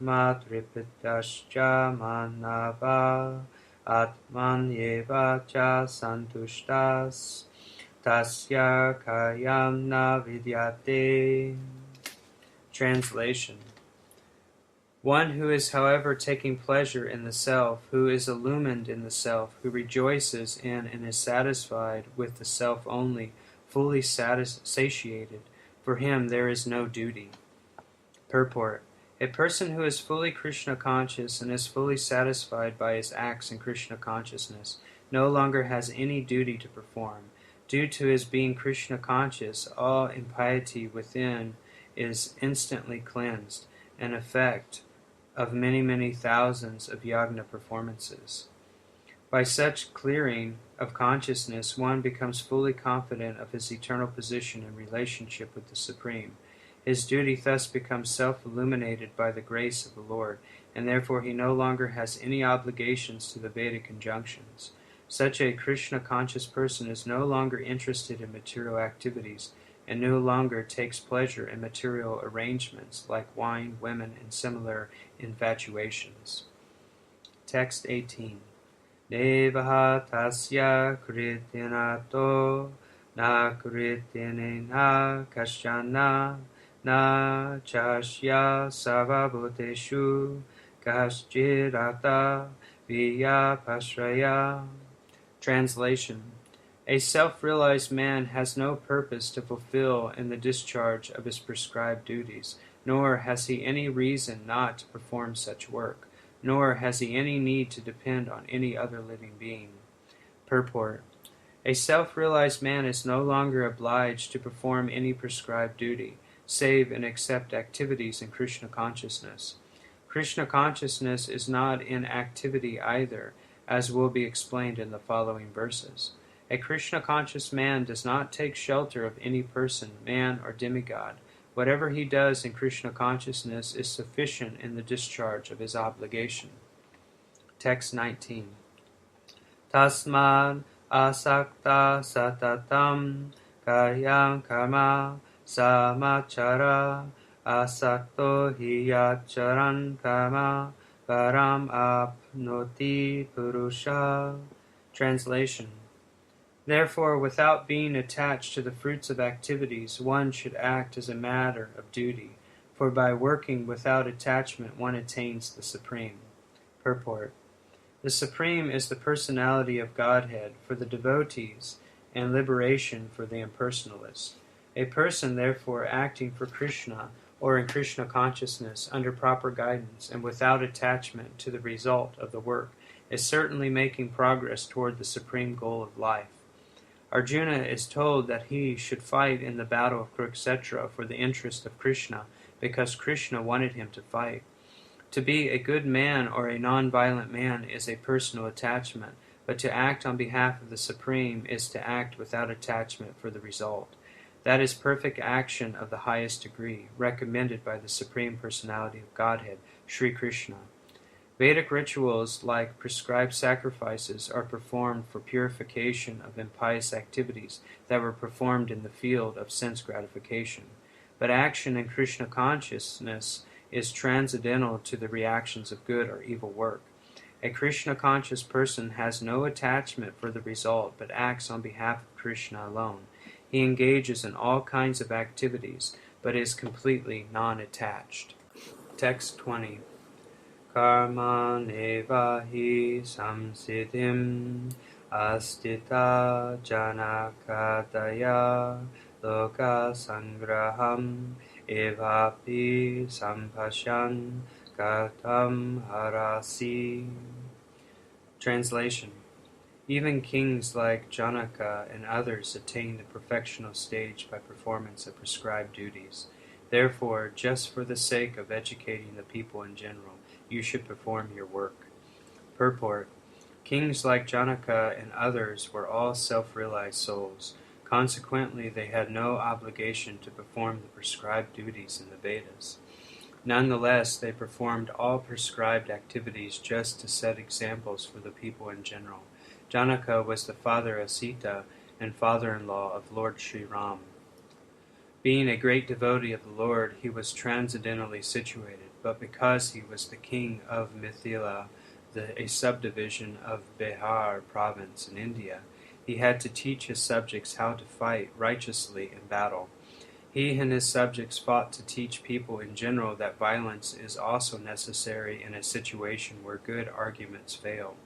brahma tripitascha manava atman yeva cha santushtas tasya kayam na vidyate. Translation. One who is, however, taking pleasure in the self, who is illumined in the self, who rejoices in and is satisfied with the self only, fully satiated, for him there is no duty. Purport. A person who is fully Krishna conscious and is fully satisfied by his acts in Krishna consciousness no longer has any duty to perform. Due to his being Krishna conscious, all impiety within is instantly cleansed, an effect of many, many thousands of yagna performances. By such clearing of consciousness, one becomes fully confident of his eternal position and relationship with the Supreme. His duty thus becomes self-illuminated by the grace of the Lord, and therefore he no longer has any obligations to the Vedic injunctions. Such a Krishna-conscious person is no longer interested in material activities, and no longer takes pleasure in material arrangements like wine, women, and similar infatuations. Text 18. Devaha tasya kritinato na kritinena kashana na chashya savabhuteshu kaschirata viyapashraya. Translation. A self-realized man has no purpose to fulfill in the discharge of his prescribed duties, nor has he any reason not to perform such work, nor has he any need to depend on any other living being. Purport. A self-realized man is no longer obliged to perform any prescribed duty, save and except activities in Krishna consciousness. Krishna consciousness is not in activity either, as will be explained in the following verses. A Krishna-conscious man does not take shelter of any person, man, or demigod. Whatever he does in Krishna consciousness is sufficient in the discharge of his obligation. Text 19. Tasmad asakta satatam karyam karma samachara asakto hiyacharan karma param apnoti purusha. Translation. Therefore, without being attached to the fruits of activities, one should act as a matter of duty, for by working without attachment one attains the Supreme. Purport. The Supreme is the personality of Godhead for the devotees and liberation for the impersonalist. A person, therefore, acting for Krishna or in Krishna consciousness under proper guidance and without attachment to the result of the work is certainly making progress toward the supreme goal of life. Arjuna is told that he should fight in the battle of Kurukshetra for the interest of Krishna because Krishna wanted him to fight. To be a good man or a non-violent man is a personal attachment, but to act on behalf of the Supreme is to act without attachment for the result. That is perfect action of the highest degree, recommended by the Supreme Personality of Godhead, Sri Krishna. Vedic rituals, like prescribed sacrifices, are performed for purification of impious activities that were performed in the field of sense gratification. But action in Krishna consciousness is transcendental to the reactions of good or evil work. A Krishna-conscious person has no attachment for the result, but acts on behalf of Krishna alone. He engages in all kinds of activities, but is completely non-attached. Text 20. Karma neva hi samsiddhim astita janakadaya loka sangraham evapi sampashan katam harasi. Translation. Even kings like Janaka and others attain the perfectional stage by performance of prescribed duties. Therefore, just for the sake of educating the people in general, you should perform your work. Purport. Kings like Janaka and others were all self-realized souls. Consequently, they had no obligation to perform the prescribed duties in the Vedas. Nonetheless, they performed all prescribed activities just to set examples for the people in general. Janaka was the father of Sita and father-in-law of Lord Sri Ram. Being a great devotee of the Lord, he was transcendentally situated. but because he was the king of Mithila, a subdivision of Bihar province in India, he had to teach his subjects how to fight righteously in battle. He and his subjects fought to teach people in general that violence is also necessary in a situation where good arguments fail.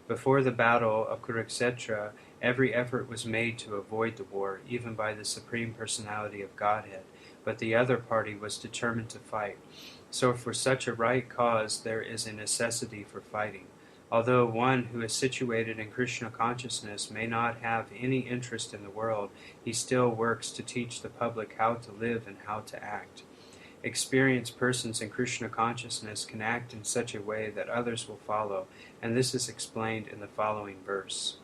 Before the battle of Kurukshetra, every effort was made to avoid the war, even by the Supreme Personality of Godhead, but the other party was determined to fight. So for such a right cause there is a necessity for fighting. Although one who is situated in Krishna consciousness may not have any interest in the world, he still works to teach the public how to live and how to act. Experienced persons in Krishna consciousness can act in such a way that others will follow, and this is explained in the following verse.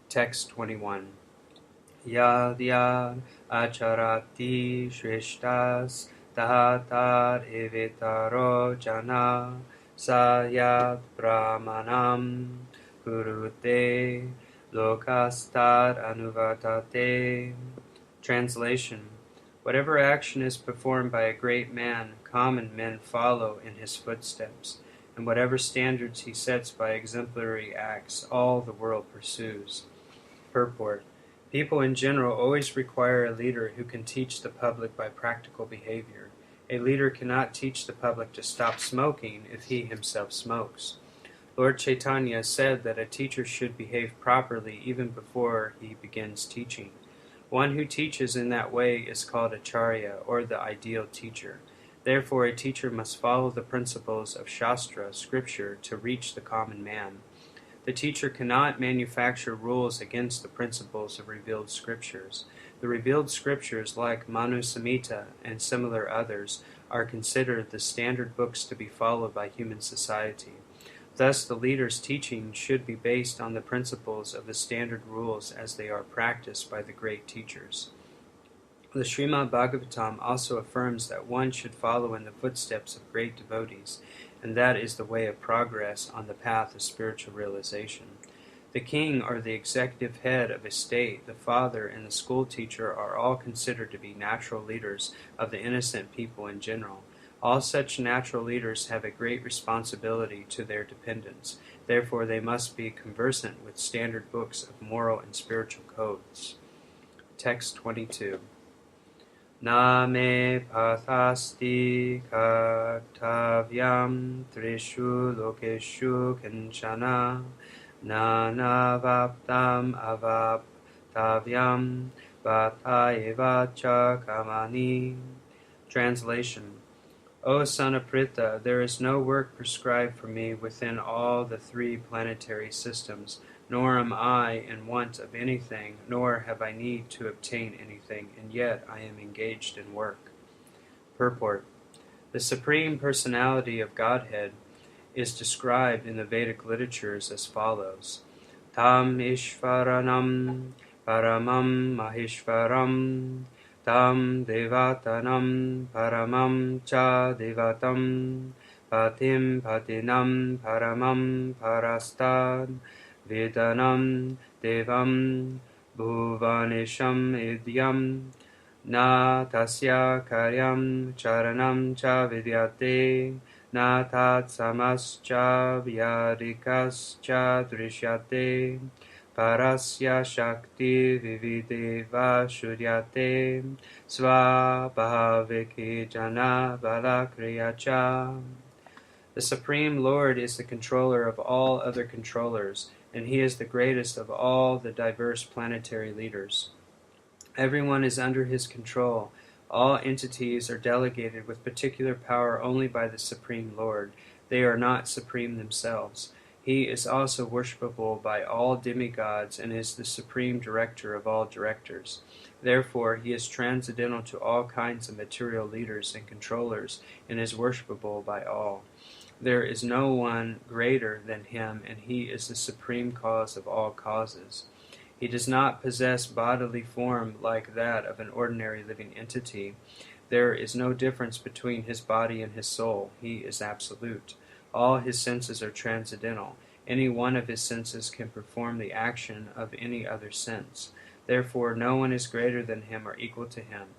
Text 21. Yad yad acharati shreshtas tahatar evetaro jana sayat brahmanam kurute lokastar anuvatate. Translation. Whatever action is performed by a great man, common men follow in his footsteps, and whatever standards he sets by exemplary acts, all the world pursues. Purport. People in general always require a leader who can teach the public by practical behavior. A leader cannot teach the public to stop smoking if he himself smokes. Lord Chaitanya said that a teacher should behave properly even before he begins teaching. One who teaches in that way is called Acharya, or the ideal teacher. Therefore, a teacher must follow the principles of Shastra, scripture, to reach the common man. The teacher cannot manufacture rules against the principles of revealed scriptures. The revealed scriptures, like Manu Samhita and similar others, are considered the standard books to be followed by human society. Thus, the leader's teaching should be based on the principles of the standard rules as they are practiced by the great teachers. The Srimad Bhagavatam also affirms that one should follow in the footsteps of great devotees, and that is the way of progress on the path of spiritual realization. The king or the executive head of a state, the father, and the school teacher are all considered to be natural leaders of the innocent people in general. All such natural leaders have a great responsibility to their dependents. Therefore, they must be conversant with standard books of moral and spiritual codes. Text 22. Na me pathasti kartavyam trishu lokeshu kinchana nanavaptam avaptavyam vatayeva cha kamani. Translation. O son of Pritha, there is no work prescribed for me within all the three planetary systems, nor am I in want of anything, nor have I need to obtain anything, and yet I am engaged in work. Purport. The Supreme Personality of Godhead is described in the Vedic literatures as follows. Tam Ishvaranam Paramam Mahishvaram Tam Devatanam Paramam Cha Devatam Patim Patinam Paramam Parastad Vedanam Devam Bhuvanesham Idyam Na Tasya Karyam Charanam Cha Vidyate Na Tat Samascha Vyadikascha Drishyate Parasya Shakti Vivideva Shudyate Svabhaviki Jana Balakriyacha. The Supreme Lord is the controller of all other controllers, and He is the greatest of all the diverse planetary leaders. Everyone is under His control. All entities are delegated with particular power only by the Supreme Lord. They are not supreme themselves. He is also worshipable by all demigods and is the supreme director of all directors. Therefore, He is transcendental to all kinds of material leaders and controllers and is worshipable by all. There is no one greater than Him, and He is the supreme cause of all causes. He does not possess bodily form like that of an ordinary living entity. There is no difference between His body and His soul. He is absolute. All His senses are transcendental. Any one of His senses can perform the action of any other sense. Therefore, no one is greater than Him or equal to Him.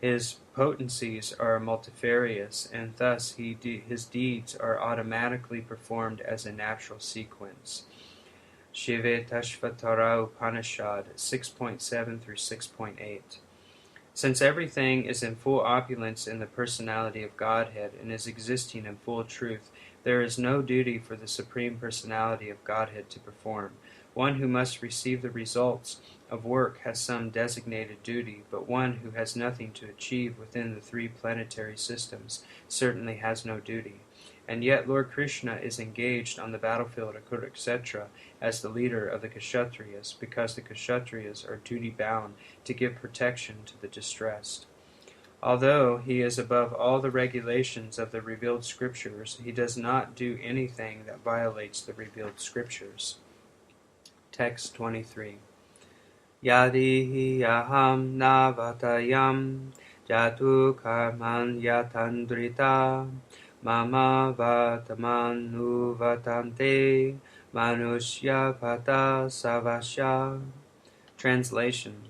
His potencies are multifarious, and thus his deeds are automatically performed as a natural sequence. Shivetashvatara Upanishad 6.7 through 6.8. Since everything is in full opulence in the personality of Godhead and is existing in full truth, there is no duty for the Supreme Personality of Godhead to perform. One who must receive the results of work has some designated duty, but one who has nothing to achieve within the three planetary systems certainly has no duty. And yet Lord Krishna is engaged on the battlefield of Kurukshetra as the leader of the Kshatriyas, because the Kshatriyas are duty-bound to give protection to the distressed. Although he is above all the regulations of the revealed scriptures, he does not do anything that violates the revealed scriptures. Text 23. Yadihi yaham navatayam jatu karman yatandrita mama vatamanu vatante manushya vata savasya. Translation.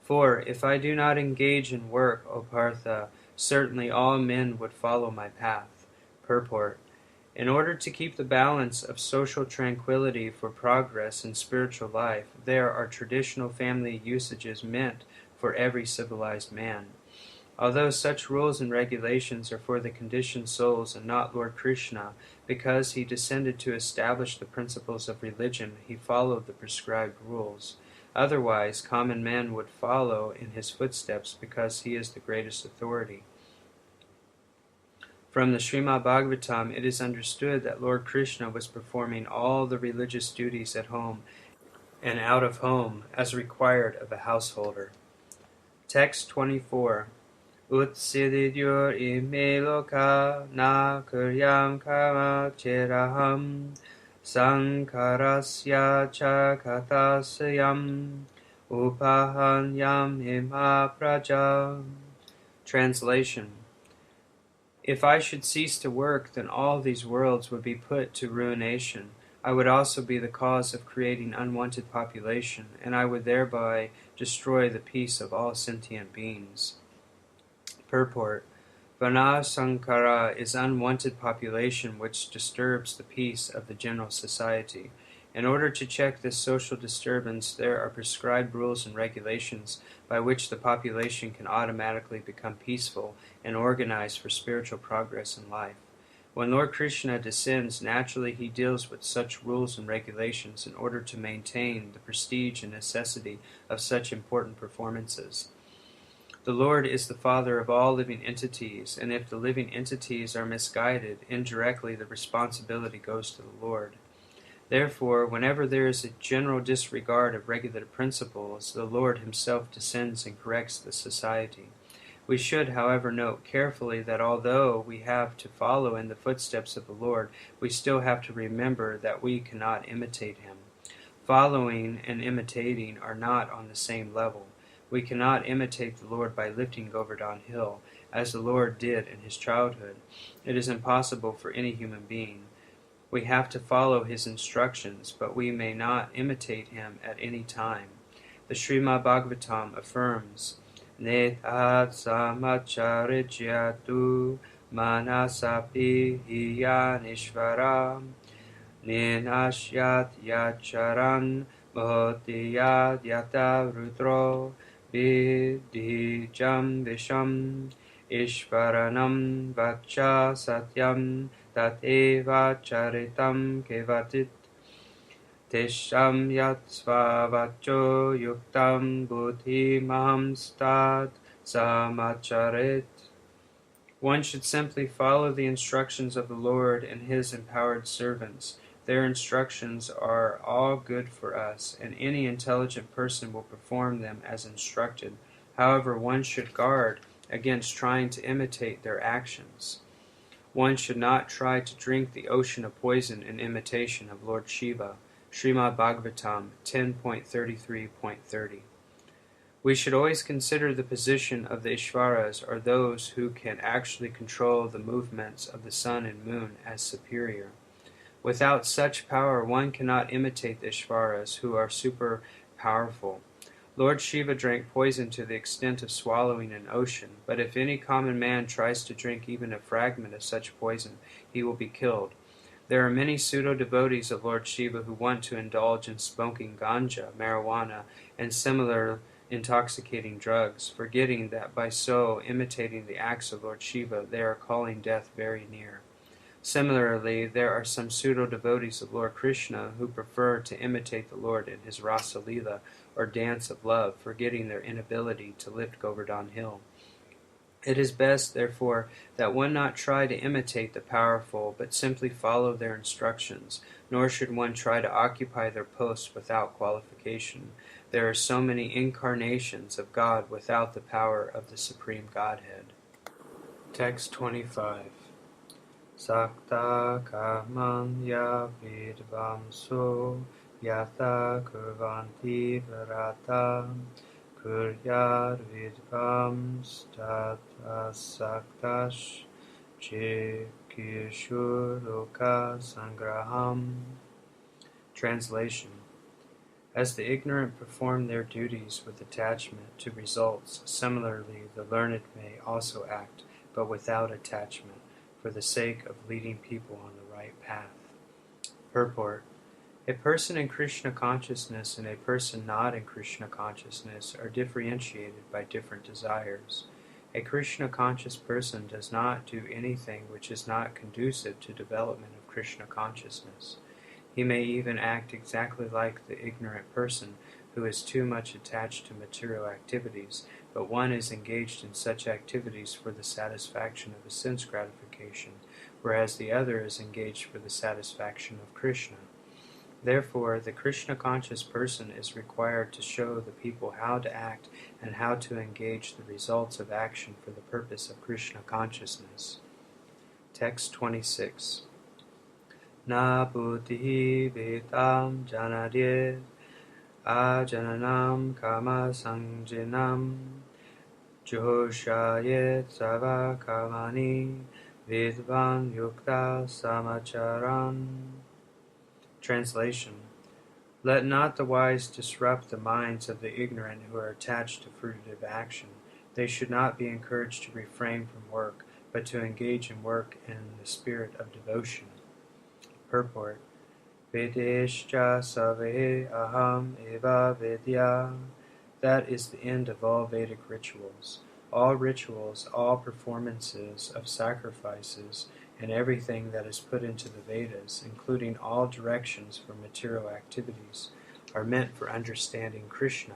For if I do not engage in work, O Partha, certainly all men would follow my path. Purport. In order to keep the balance of social tranquility for progress in spiritual life, there are traditional family usages meant for every civilized man. Although such rules and regulations are for the conditioned souls and not Lord Krishna, because he descended to establish the principles of religion, he followed the prescribed rules. Otherwise, common men would follow in his footsteps because he is the greatest authority. From the Srimad Bhagavatam, it is understood that Lord Krishna was performing all the religious duties at home and out of home as required of a householder. Text 24. Utsididyor ime loka na kuryam karma cheraham sankarasya chakatasayam upahanyam ima praja. Translation. If I should cease to work, then all these worlds would be put to ruination. I would also be the cause of creating unwanted population, and I would thereby destroy the peace of all sentient beings. Purport. Vanasankara is unwanted population which disturbs the peace of the general society. In order to check this social disturbance, there are prescribed rules and regulations by which the population can automatically become peaceful and organized for spiritual progress in life. When Lord Krishna descends, naturally he deals with such rules and regulations in order to maintain the prestige and necessity of such important performances. The Lord is the Father of all living entities, and if the living entities are misguided, indirectly the responsibility goes to the Lord. Therefore, whenever there is a general disregard of regular principles, the Lord himself descends and corrects the society. We should, however, note carefully that although we have to follow in the footsteps of the Lord, we still have to remember that we cannot imitate him. Following and imitating are not on the same level. We cannot imitate the Lord by lifting Govardhan Hill, as the Lord did in his childhood. It is impossible for any human being. We have to follow his instructions, but we may not imitate him at any time. The Srimad Bhagavatam affirms, Netat samacharijyatu manasapi hiyanishvara ninashyat yacharan mohotiyat yata rudro vidijam visham ishvaranam vacha satyam tateva charitam kevatit tesham yat svavacho yuktam buddhi mahamstat samacharet. One should simply follow the instructions of the Lord and his empowered servants. Their instructions are all good for us, and any intelligent person will perform them as instructed. However, one should guard against trying to imitate their actions. One should not try to drink the ocean of poison in imitation of Lord Shiva. Srimad Bhagavatam 10.33.30. We should always consider the position of the Ishvaras, or those who can actually control the movements of the sun and moon, as superior. Without such power, one cannot imitate the Ishvaras, who are super powerful. Lord Shiva drank poison to the extent of swallowing an ocean, but if any common man tries to drink even a fragment of such poison, he will be killed. There are many pseudo-devotees of Lord Shiva who want to indulge in smoking ganja, marijuana, and similar intoxicating drugs, forgetting that by so imitating the acts of Lord Shiva, they are calling death very near. Similarly, there are some pseudo-devotees of Lord Krishna who prefer to imitate the Lord in his Rasa Leela, or dance of love, forgetting their inability to lift Govardhan Hill. It is best, therefore, that one not try to imitate the powerful, but simply follow their instructions, nor should one try to occupy their posts without qualification. There are so many incarnations of God without the power of the Supreme Godhead. Text 25. Sakta kamanya vidvamso yatha kurvanti varata kuryad vidvams tata saktash chikishur loka sangraham. Translation. As the ignorant perform their duties with attachment to results, similarly the learned may also act, but without attachment, for the sake of leading people on the right path. Purport. A person in Krishna consciousness and a person not in Krishna consciousness are differentiated by different desires. A Krishna conscious person does not do anything which is not conducive to development of Krishna consciousness. He may even act exactly like the ignorant person who is too much attached to material activities, but one is engaged in such activities for the satisfaction of a sense gratification, whereas the other is engaged for the satisfaction of Krishna. Therefore, the Krishna-conscious person is required to show the people how to act and how to engage the results of action for the purpose of Krishna consciousness. Text 26. Na buddhihi vetam janadye ajananam kama sangjinam Joshayet sava kamani vidvan yukta samacharan. Translation. Let not the wise disrupt the minds of the ignorant who are attached to fruitive action. They should not be encouraged to refrain from work, but to engage in work in the spirit of devotion. Purport. Vedescha save aham eva vedya. That is the end of all Vedic rituals. All rituals, all performances of sacrifices, and everything that is put into the Vedas, including all directions for material activities, are meant for understanding Krishna,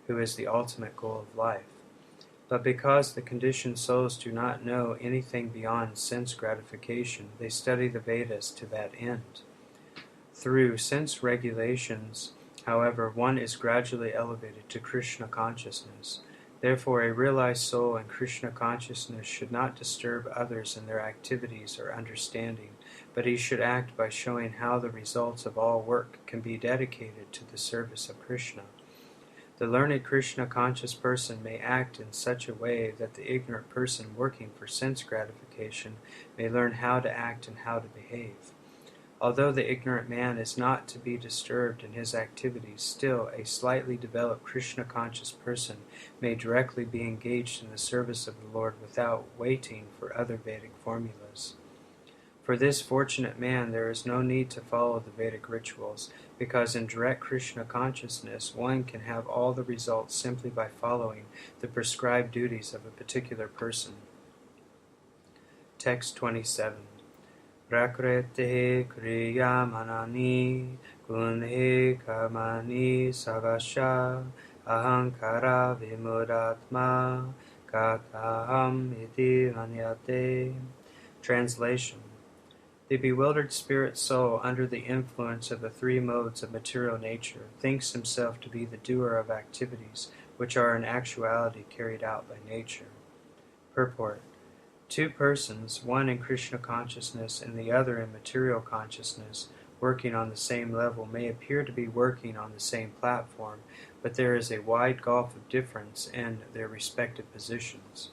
who is the ultimate goal of life. But because the conditioned souls do not know anything beyond sense gratification, they study the Vedas to that end. Through sense regulations, however, one is gradually elevated to Krishna consciousness. Therefore, a realized soul in Krishna consciousness should not disturb others in their activities or understanding, but he should act by showing how the results of all work can be dedicated to the service of Krishna. The learned Krishna conscious person may act in such a way that the ignorant person working for sense gratification may learn how to act and how to behave. Although the ignorant man is not to be disturbed in his activities, still a slightly developed Krishna-conscious person may directly be engaged in the service of the Lord without waiting for other Vedic formulas. For this fortunate man, there is no need to follow the Vedic rituals, because in direct Krishna consciousness, one can have all the results simply by following the prescribed duties of a particular person. Text 27. Prakriti kriya manani gunhe kamani savasha ahankara vimudatma kataham iti manyate. Translation. The bewildered spirit soul, under the influence of the three modes of material nature, thinks himself to be the doer of activities which are in actuality carried out by nature. Purport. Two persons, one in Krishna consciousness and the other in material consciousness, working on the same level, may appear to be working on the same platform, but there is a wide gulf of difference in their respective positions.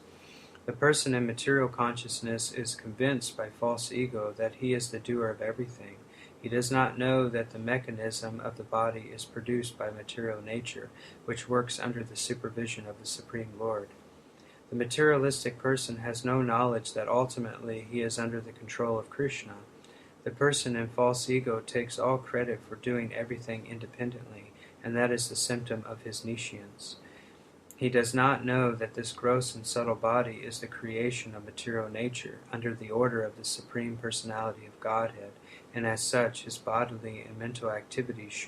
The person in material consciousness is convinced by false ego that he is the doer of everything. He does not know that the mechanism of the body is produced by material nature, which works under the supervision of the Supreme Lord. The materialistic person has no knowledge that ultimately he is under the control of Krishna. The person in false ego takes all credit for doing everything independently, and that is the symptom of his nescience. He does not know that this gross and subtle body is the creation of material nature under the order of the Supreme Personality of Godhead, and as such his bodily and mental activities should